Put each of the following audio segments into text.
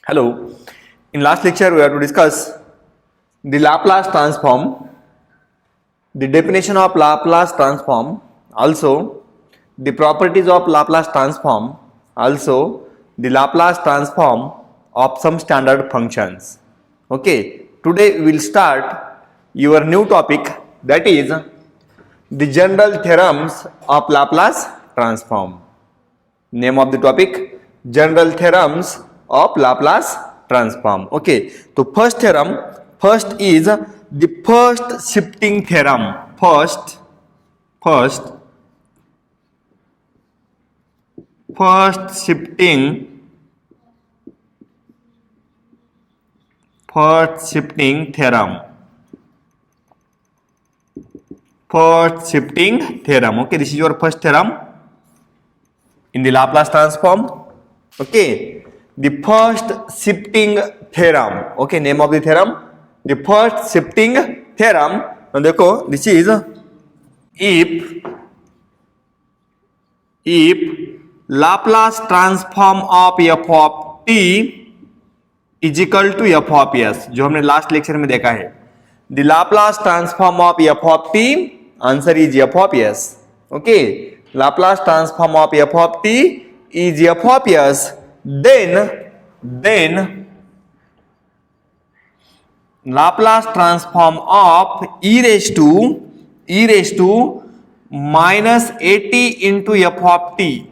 Hello. In last lecture, we have to discuss the Laplace transform, the definition of Laplace transform, also the properties of Laplace transform, also the Laplace transform of some standard functions. Okay. Today we will start your new topic, that is the general theorems of Laplace transform. Name of the topic, general theorems of Laplace transform. Okay, so first theorem, first is the first shifting theorem. First shifting theorem. First shifting theorem. Okay, this is your first theorem in the Laplace transform. Okay, the first shifting theorem. Okay, name of the theorem, the first shifting theorem. Now देखो, this is if Laplace transform of f of t is equal to f of s, जो हमने last lecture में देखा है, the Laplace transform of f of t, answer is f of s. Okay, Laplace transform of f of t is f of s, then Laplace transform of e raised to minus at into f of t,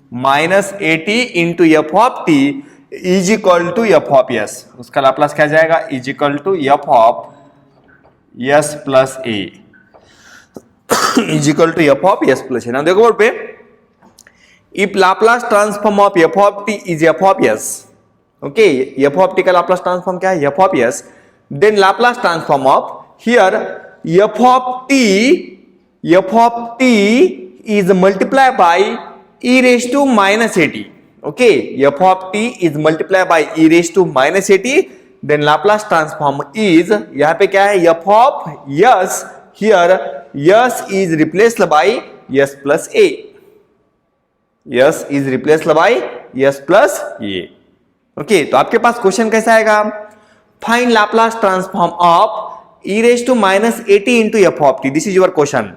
minus at into f of t is equal to f of s. उसका Laplace क्या जाएगा, is equal to f of s plus a, is equal to f of s plus a. now देखो board पे, if Laplace transform of f of t is f of s, okay, f of t का Laplace transform क्या है, f of s, then Laplace transform of here f of t is multiplied by e raised to minus at. Okay, f of t is multiplied by e raised to minus at, then Laplace transform is, यहाँ पे क्या है, f of s, here s is replaced by s plus a, s is replaced by s plus a. Okay, तो आपके पास question कैसा आएगा, find Laplace transform of e raised to minus at into f of t. This is your question.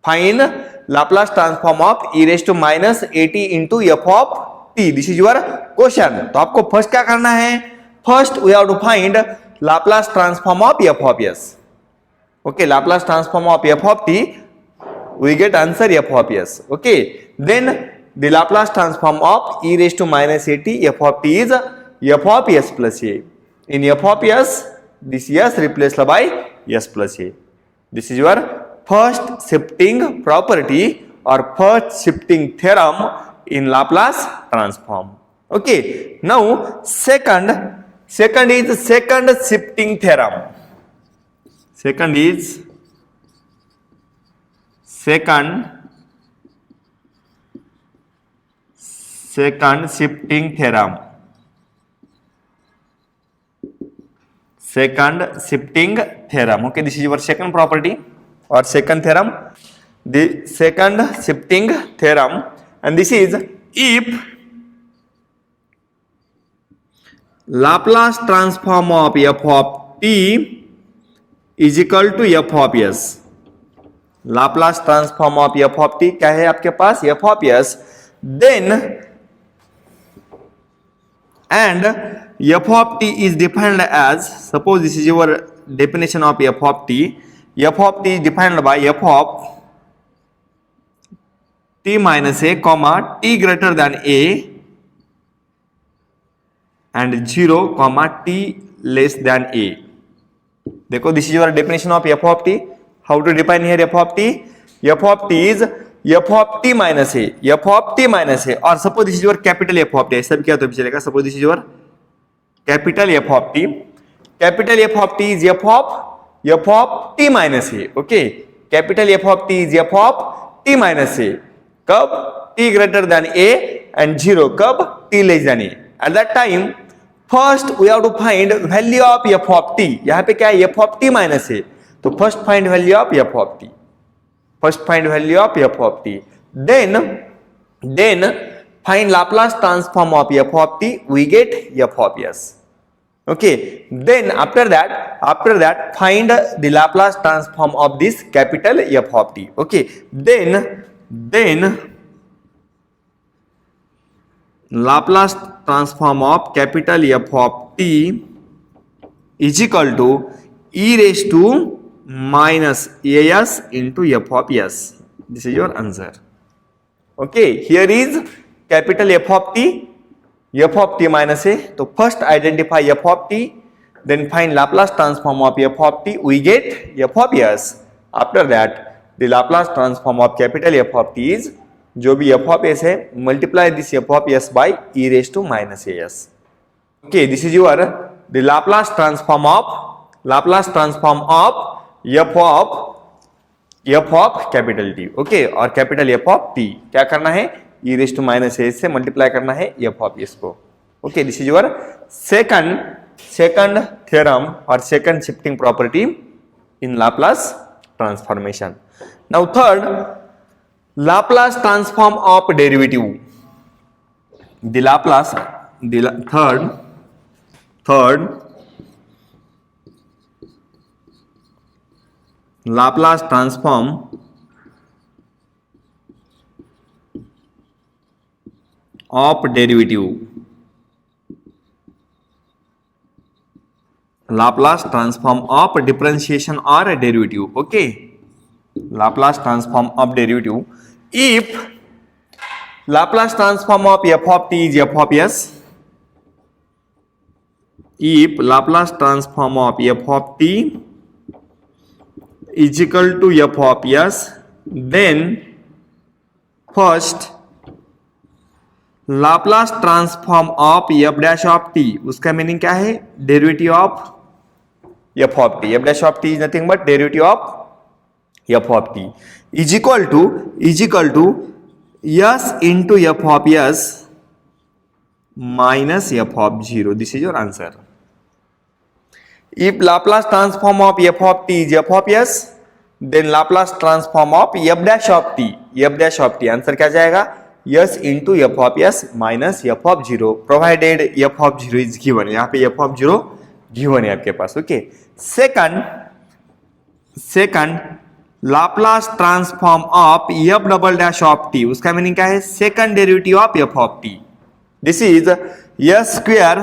Find Laplace transform of e raised to minus at into f of t. This is your question. तो आपको first क्या करना है, first we have to find Laplace transform of f of s. Okay, Laplace transform of f of t, we get answer f of s. Okay, then the Laplace transform of e raised to minus at f of t is f of s plus a. In f of s, this s replaced by s plus a. This is your first shifting property or first shifting theorem in Laplace transform. Okay, now second is second shifting theorem. Second is second shifting theorem. Second shifting theorem. Okay, this is your second property or second theorem, the second shifting theorem, and this is if Laplace transform of f of t is equal to f of s. Laplace transform of f of t क्या है आपके पास, f of s, then and f of t is defined as, suppose this is your definition of f of t, f of t is defined by f of t minus a comma t greater than a and 0 comma t less than a. देखो, this is your definition of f of t. How to define here f of t? F of t is f of t minus a, f of t minus a, or suppose this is your capital F of t, ऐसा भी क्या तो भी चलेगा, suppose this is your capital F of t, capital F of t is f of t minus a. Okay, capital F of t is f of t minus a, कब t greater than a and 0 कब t less than a. At that time first we have to find value of f of t. यहाँ पे क्या है, f of t minus a, तो first find value of f of t, first find value of f of t, then find Laplace transform of f of t, we get f of s. Okay, then after that find the Laplace transform of this capital F of t. Okay, then Laplace transform of capital F of t is equal to e raised to minus as into f of s. This is your answer. Okay, here is capital F of t minus a. So first identify f of t, then find Laplace transform of f of t, we get f of s. After that the Laplace transform of capital F of t is, जो भी f of s है, multiply this f of s by e raised to minus as. Okay, this is your the Laplace transform of f of capital T. Okay, और capital F of T क्या करना है, e raised to minus a से multiply करना है f of s को. Okay, this is your second theorem or second shifting property in Laplace transformation. Now third, Laplace transform of derivative. Third Laplace transform of derivative. Laplace transform of differentiation or a derivative. Okay, Laplace transform of derivative. If Laplace transform of f of t is f of s, if Laplace transform of f of t is equal to f of s, then first Laplace transform of f dash of t, उसका meaning क्या है, derivative of f of t. f dash of t is nothing but derivative of f of t is equal to s into f of s minus f of 0. This is your answer. If Laplace transform of f of t is f of s, then Laplace transform of f dash of t, answer क्या जाएगा, s into f of s minus f of 0, provided f of 0 is given. यहाँ पे f of 0 given है आपके पास. Okay, second Laplace transform of f double dash of t, उसका meaning क्या है, second derivative of f of t. This is s square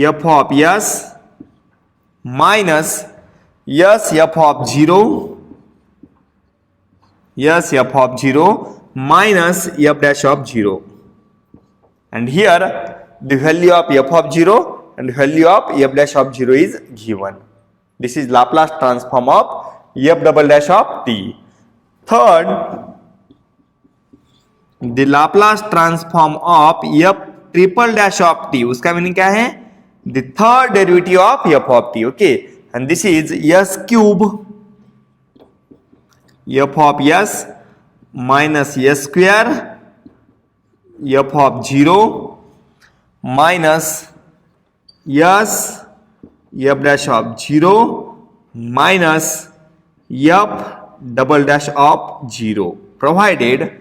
f of s minus s f of 0 minus f dash of 0, and here the value of f of 0 and value of f dash of 0 is given. This is Laplace transform of f double dash of t. Third, the Laplace transform of f triple dash of t, उसका meaning क्या है, the third derivative of f of t. Okay, and this is s cube f of s minus s square f of 0 minus s f dash of 0 minus f double dash of 0, provided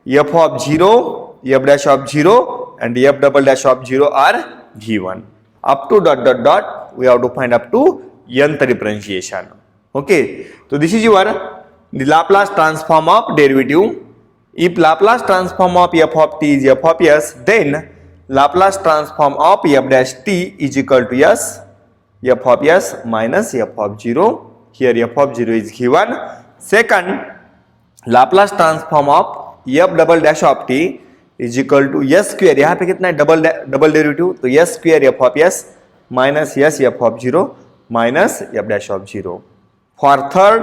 f of 0, f dash of 0 and f double dash of 0 are given. Up to ... we have to find up to nth differentiation. Okay, so this is your the Laplace transform of derivative. If Laplace transform of f of t is f of s, then Laplace transform of f dash t is equal to s f of s minus f of 0. Here f of 0 is given. Second, Laplace transform of f double dash of t is equal to s square. यहाँ पे कितना है, double derivative, तो s square f of s minus s f of 0 minus f dash of 0. For third,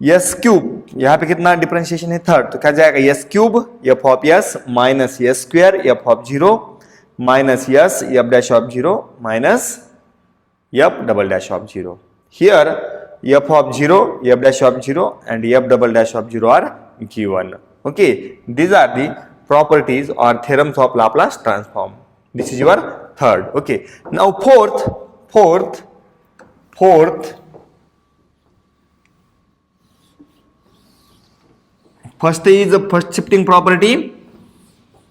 s cube, यहाँ पे कितना differentiation है, third, तो क्या जाएगा, s cube f of s minus s square f of 0 minus s f dash of 0 minus f double dash of 0. Here f of 0, f dash of 0 and f double dash of 0 are given. Okay, these are the properties or theorems of Laplace transform. This is your third. Okay, now fourth First is first shifting property,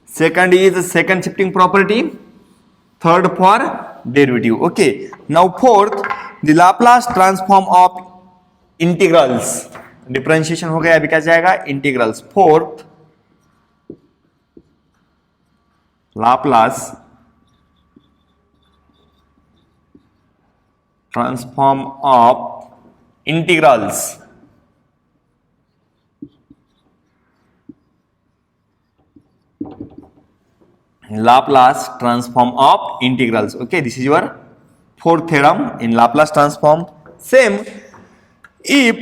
second is second shifting property, third for derivative. Okay, now fourth, the Laplace transform of integrals. Differentiation हो गया, अभी क्या जाएगा, integrals. Fourth, Laplace transform of integrals. Laplace transform of integrals. Okay, this is your fourth theorem in Laplace transform. Same, if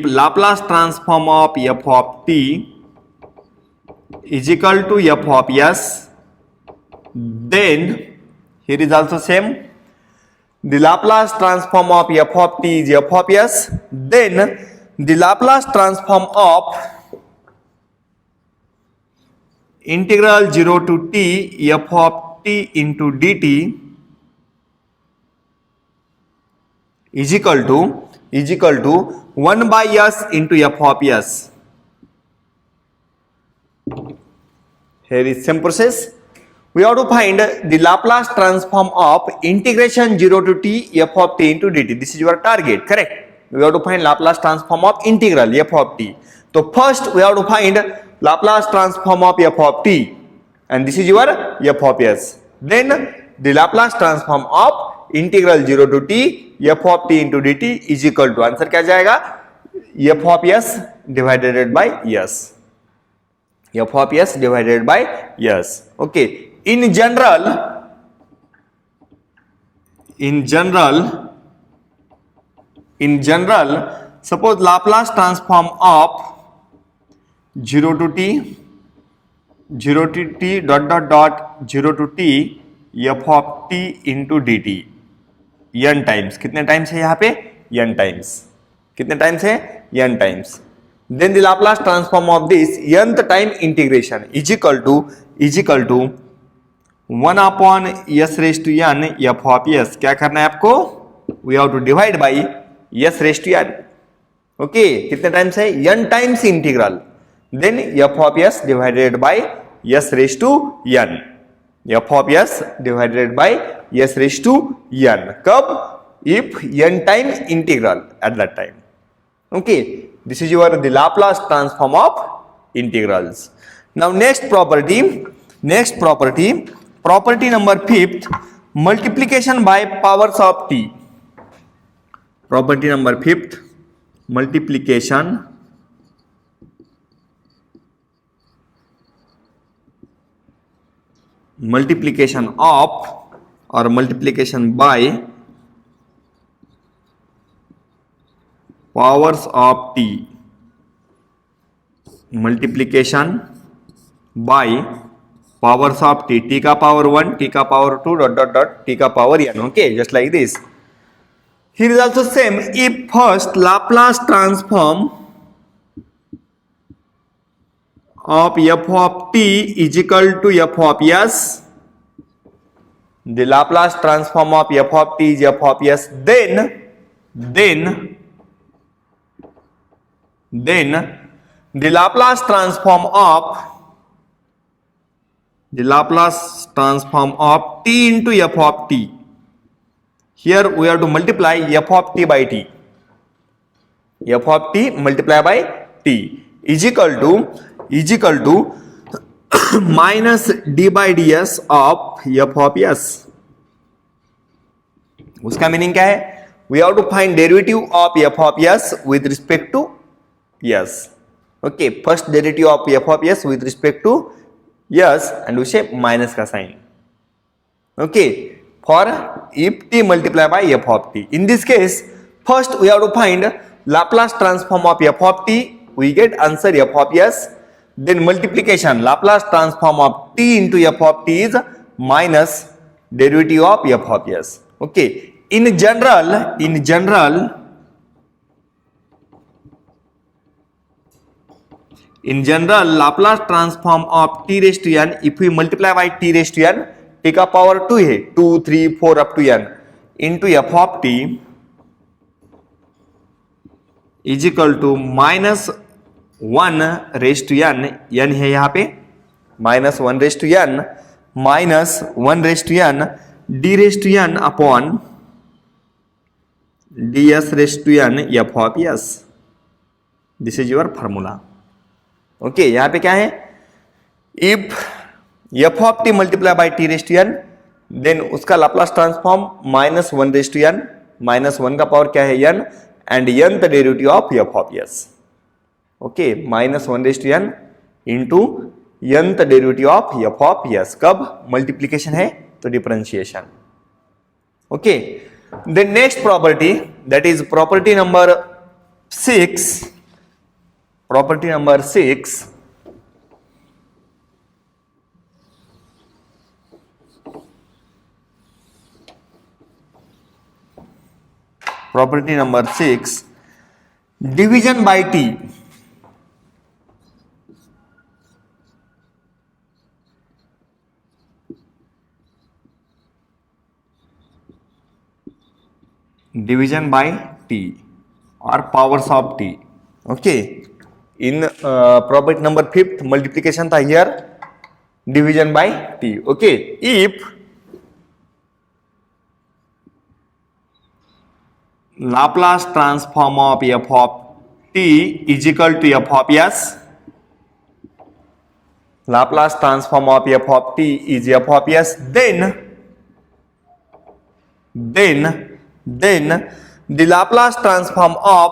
Laplace transform of f of t is equal to f of s, then here is also same, the Laplace transform of f of t is f of s, then the Laplace transform of integral 0 to t f of t into dt is equal to 1 by s into f of s. Here is same process. We have to find the Laplace transform of integration 0 to t f of t into dt. This is your target, correct? We have to find Laplace transform of integral f of t. So first we have to find Laplace transform of f of t, and this is your f of s. Then the Laplace transform of integral 0 to t f of t into dt is equal to, answer क्या जाएगा, f of s divided by s. f of s divided by s. Okay, in general suppose Laplace transform of 0 to t dot dot dot 0 to t f of t into dt n times. कितने times है यहाँ पे, n times. कितने times है, n times. Then the Laplace transform of this nth time integration is equal to 1 upon s raise to n f of s. क्या करना है आपको, we have to divide by s raise to n. Okay, कितने times है, n times integral. Then f of s divided by s raise to n. f of s divided by s raised to n. कब, if n time integral at that time. Okay, this is your the Laplace transform of integrals. Now next property number 5th, multiplication by powers of t. Property number 5th, multiplication of or multiplication by powers of t. Multiplication by powers of t. T का power 1, t का power 2 dot dot dot t का power n. Okay, just like this. Here is also same. If first Laplace transform of f of t is equal to f of s, the Laplace transform of f of t is f of s, then the Laplace transform of t into f of t. Here we have to multiply f of t by t. f of t multiply by t is equal to minus d by ds of f of s. उसका meaning क्या है, we have to find derivative of f of s with respect to s. Okay, first derivative of f of s with respect to s and we say minus का sign. Okay, for if t multiply by f of t. In this case, first we have to find Laplace transform of f of t. We get answer f of s. Then multiplication Laplace transform of t into f of t is minus derivative of f of s. Okay, in general Laplace transform of t raised to n, if we multiply by t raised to n, t का power 2 है, 2 3 4 up to n into f of t is equal to minus 1 raise to N, N है यहाँ पे minus 1 raise to N, minus 1 raise to N D raise to N upon D S raise to N F of S. This is your formula. Okay, यहाँ पे क्या है, if F of T multiply by T raise to N, then उसका Laplace transform minus 1 raise to N, minus 1 का power क्या है n, and n the derivative of f of s. Okay, minus 1 raise to n into n the derivative of f of s. कब multiplication है तो differentiation. Okay, the next property, that is property number 6. Property number 6, property number 6, division by t. Division by t or powers of t. Okay, in property number 5th multiplication था here, division by t. Okay, if Laplace transform of f of t is equal to f of s, Laplace transform of f of t is f of s, then the Laplace transform of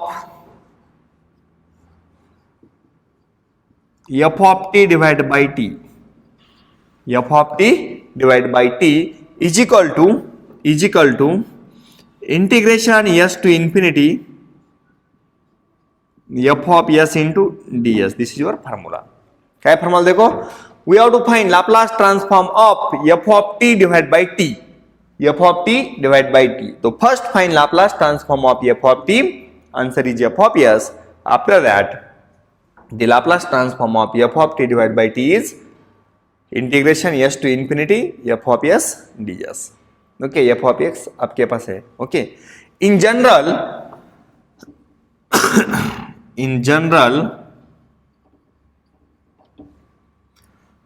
f of t divided by t, f of t divided by t is equal to integration s to infinity f of s into ds. This is your formula. क्या है formula देखो, we have to find Laplace transform of f of t divide by t, f of t divide by t. तो first find Laplace transform of f of t, answer is f of s. After that the Laplace transform of f of t divide by t is integration s to infinity f of s ds. Okay, f of x आपके पास है. Okay, in general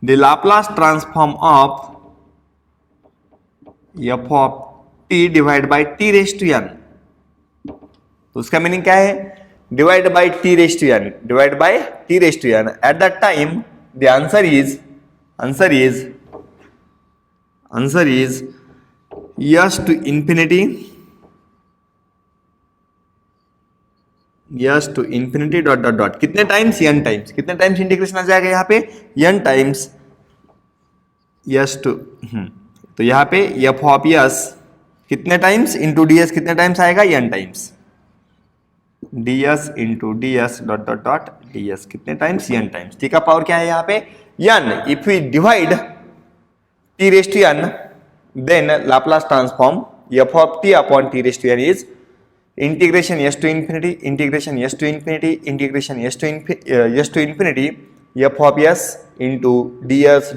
the Laplace transform of f of t divide by t raise to n. तो उसका meaning क्या है, divide by t raise to n, divide by t raise to n. At that time the answer is s to infinity dot कितने times, n times. कितने times integration आ जाएगा यहाँ पे, n टाइम्स s टू, तो यहाँ पे f of s कितने टाइम्स इंटू ds कितने टाइम्स आएगा, n times. ds into ds dot ds कितने टाइम्स, n टाइम्स. t का पावर क्या है यहाँ पे, n. If we divide t raise to n, then Laplace transform f of t upon t raised to n is integration s to infinity f of s into ds.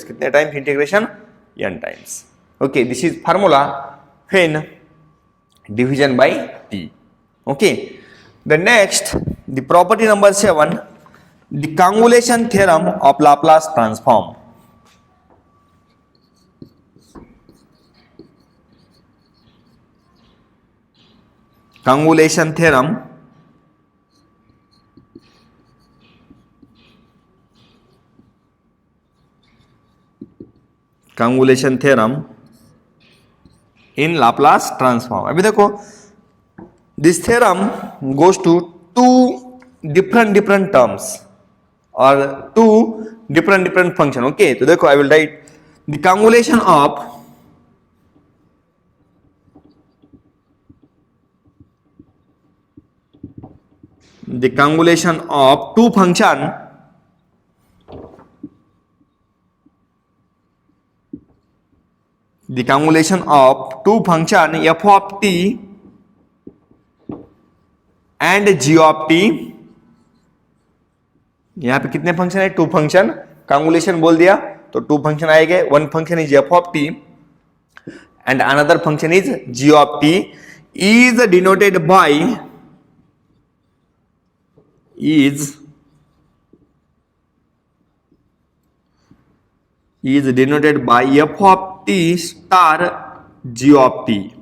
कितने times integration, n times. Okay, this is formula when division by t. Okay, the next, the property number 7, the convolution theorem of Laplace transform. Convolution theorem in Laplace transform. अभी देखो, this theorem goes to two different terms or two different function. Okay, तो देखो, I will write the convolution of two function f of t and g of t. यहां पे कितने function है, to function. कांगुलेशन बोल दिया तो टू फंक्शन आएंगे. One function is f of t and another function is g of t is denoted by is denoted by f of t star g of t.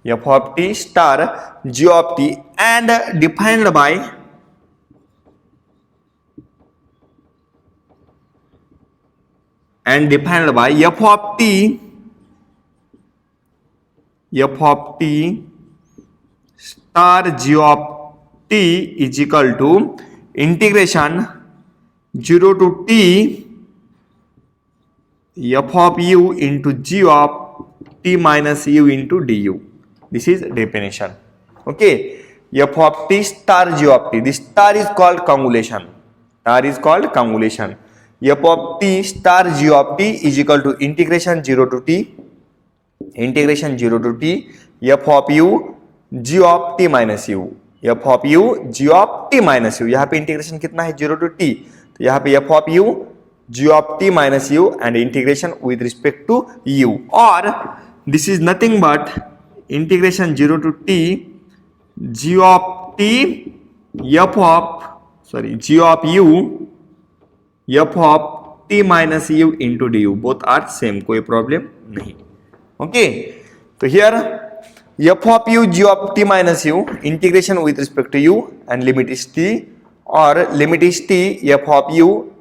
F of t star g of t and defined by f of t star g of t is equal to integration 0 to t f of u into g of t minus u into du. This is definition. Okay, f of t star g of t. This star is called convolution. F of t star g of t is equal to integration 0 to t f of u g of t minus u. f of u g of t minus u. यहाँ पे integration कितना है 0 to t, तो यहाँ पे f of u g of t minus u and integration with respect to u, or this is nothing but integration 0 to t g of t g of u f of t minus u into du. Both are same, कोई problem नहीं. Okay, तो here f of u g of t minus u integration with respect to u and limit is t, or limit is t f of u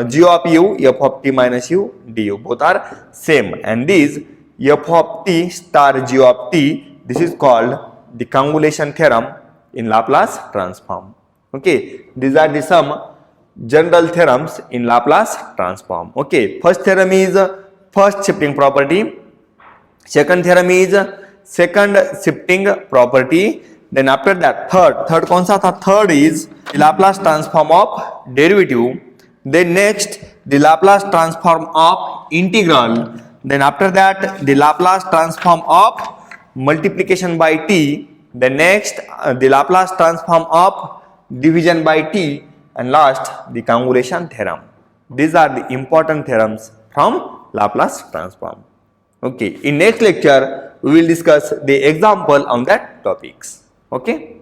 g of u f of t minus u du. Both are same, and this f of t star g of t, this is called the convolution theorem in Laplace transform. Okay, these are the some general theorems in Laplace transform. Okay, first theorem is first shifting property, second theorem is second shifting property, then after that third कौन सा था, third is the Laplace transform of derivative, then next the Laplace transform of integral, then after that the Laplace transform of multiplication by t, then next the Laplace transform of division by t, and last the convolution theorem. These are the important theorems from Laplace transform. Okay, in next lecture we will discuss the example on that topics. Okay.